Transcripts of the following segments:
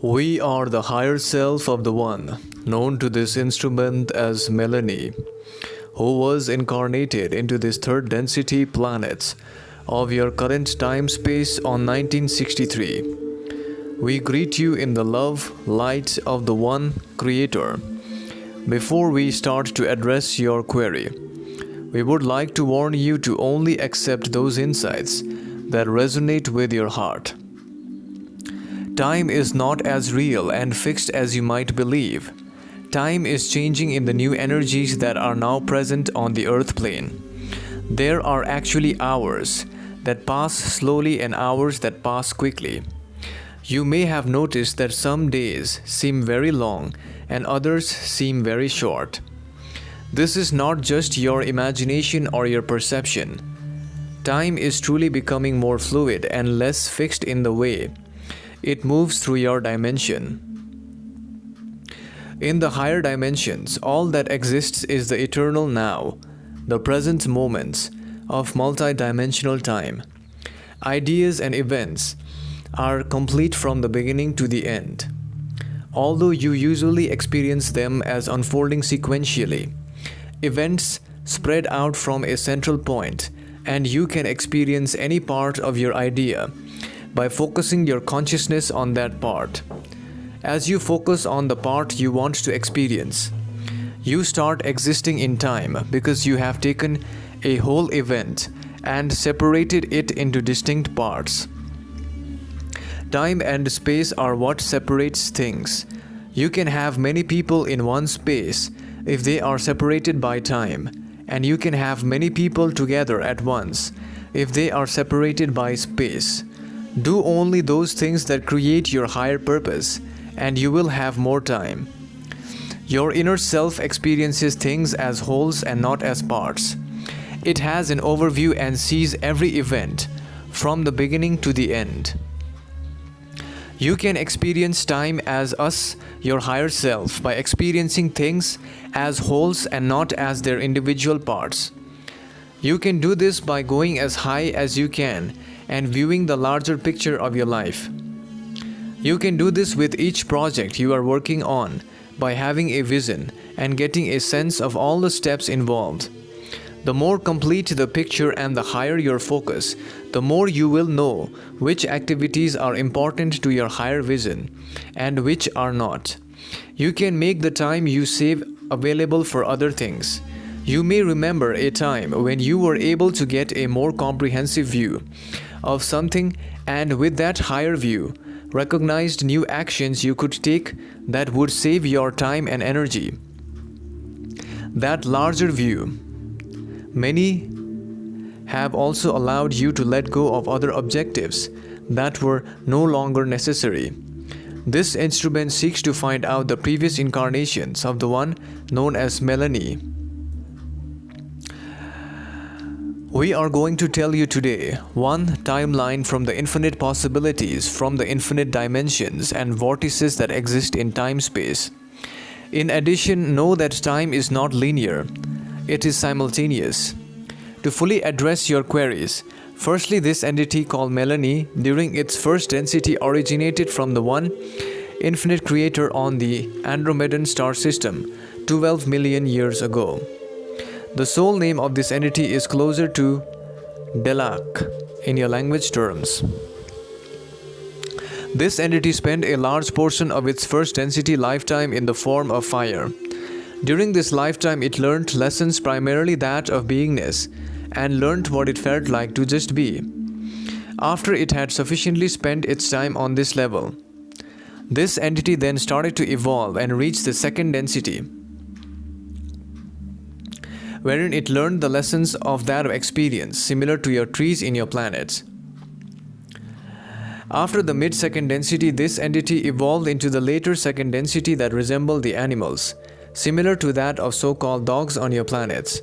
We are the higher self of the One, known to this instrument as Melanie, who was incarnated into this third density planets of your current time-space on 1963. We greet you in the love, light of the One Creator. Before we start to address your query, we would like to warn you to only accept those insights that resonate with your heart. Time is not as real and fixed as you might believe. Time is changing in the new energies that are now present on the earth plane. There are actually hours that pass slowly and hours that pass quickly. You may have noticed that some days seem very long and others seem very short. This is not just your imagination or your perception. Time is truly becoming more fluid and less fixed in the way it moves through your dimension. In the higher dimensions, all that exists is the eternal now, the present moments of multidimensional time. Ideas and events are complete from the beginning to the end. Although you usually experience them as unfolding sequentially, events spread out from a central point, and you can experience any part of your idea by focusing your consciousness on that part. As you focus on the part you want to experience, you start existing in time because you have taken a whole event and separated it into distinct parts. Time and space are what separates things. You can have many people in one space if they are separated by time, and you can have many people together at once if they are separated by space. Do only those things that create your higher purpose, and you will have more time. Your inner self experiences things as wholes and not as parts. It has an overview and sees every event from the beginning to the end. You can experience time as us, your higher self, by experiencing things as wholes and not as their individual parts. You can do this by going as high as you can and viewing the larger picture of your life. You can do this with each project you are working on by having a vision and getting a sense of all the steps involved. The more complete the picture and the higher your focus, the more you will know which activities are important to your higher vision and which are not. You can make the time you save available for other things. You may remember a time when you were able to get a more comprehensive view of something, and with that higher view, recognized new actions you could take that would save your time and energy. That larger view, many have also allowed you to let go of other objectives that were no longer necessary. This instrument seeks to find out the previous incarnations of the One known as Melanie. We are going to tell you today one timeline from the infinite possibilities, from the infinite dimensions and vortices that exist in time-space. In addition, know that time is not linear, it is simultaneous. To fully address your queries, firstly, this entity called Melanie during its first density originated from the One Infinite Creator on the Andromedan star system 12 million years ago. The soul name of this entity is closer to Delak in your language terms. This entity spent a large portion of its first density lifetime in the form of fire. During this lifetime, it learned lessons, primarily that of beingness, and learned what it felt like to just be. After it had sufficiently spent its time on this level, this entity then started to evolve and reach the second density, wherein it learned the lessons of that experience, similar to your trees in your planets. After the mid-second density, this entity evolved into the later second density that resembled the animals, similar to that of so-called dogs on your planets.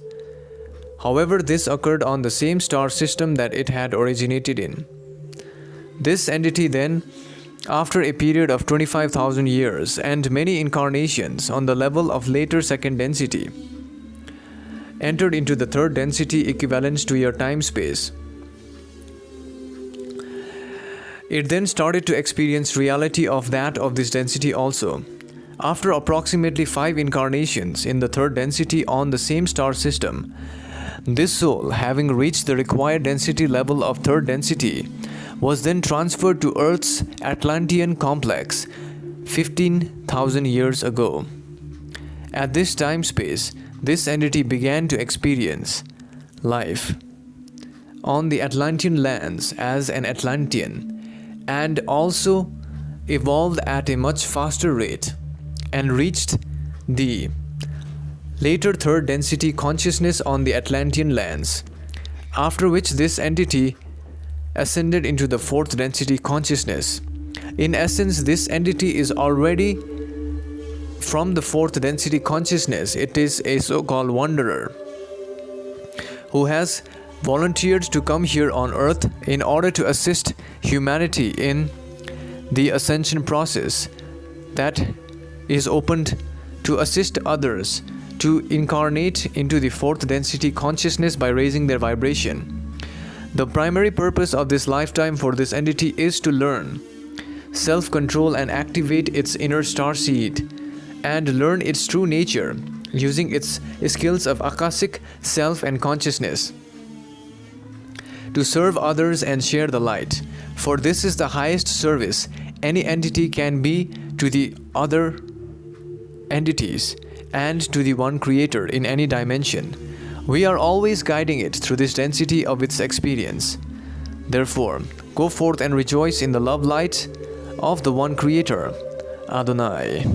However, this occurred on the same star system that it had originated in. This entity then, after a period of 25,000 years and many incarnations on the level of later second density, entered into the third density equivalent to your time-space. It then started to experience reality of that of this density also. After approximately 5 incarnations in the third density on the same star system, this soul, having reached the required density level of third density, was then transferred to Earth's Atlantean complex 15,000 years ago. At this time space, this entity began to experience life on the Atlantean lands as an Atlantean, and also evolved at a much faster rate and reached the later third density consciousness on the Atlantean lands, after which this entity ascended into the fourth density consciousness. In essence, this entity is already from the fourth density consciousness. It is a so-called wanderer who has volunteered to come here on earth in order to assist humanity in the ascension process that is opened to assist others to incarnate into the fourth density consciousness by raising their vibration. The primary purpose of this lifetime for this entity is to learn self-control and activate its inner star seed and learn its true nature using its skills of Akashic self and consciousness to serve others and share the light. For this is the highest service any entity can be to the other entities and to the one creator in any dimension. We are always guiding it through this density of its experience. Therefore, go forth and rejoice in the love light of the one creator, Adonai.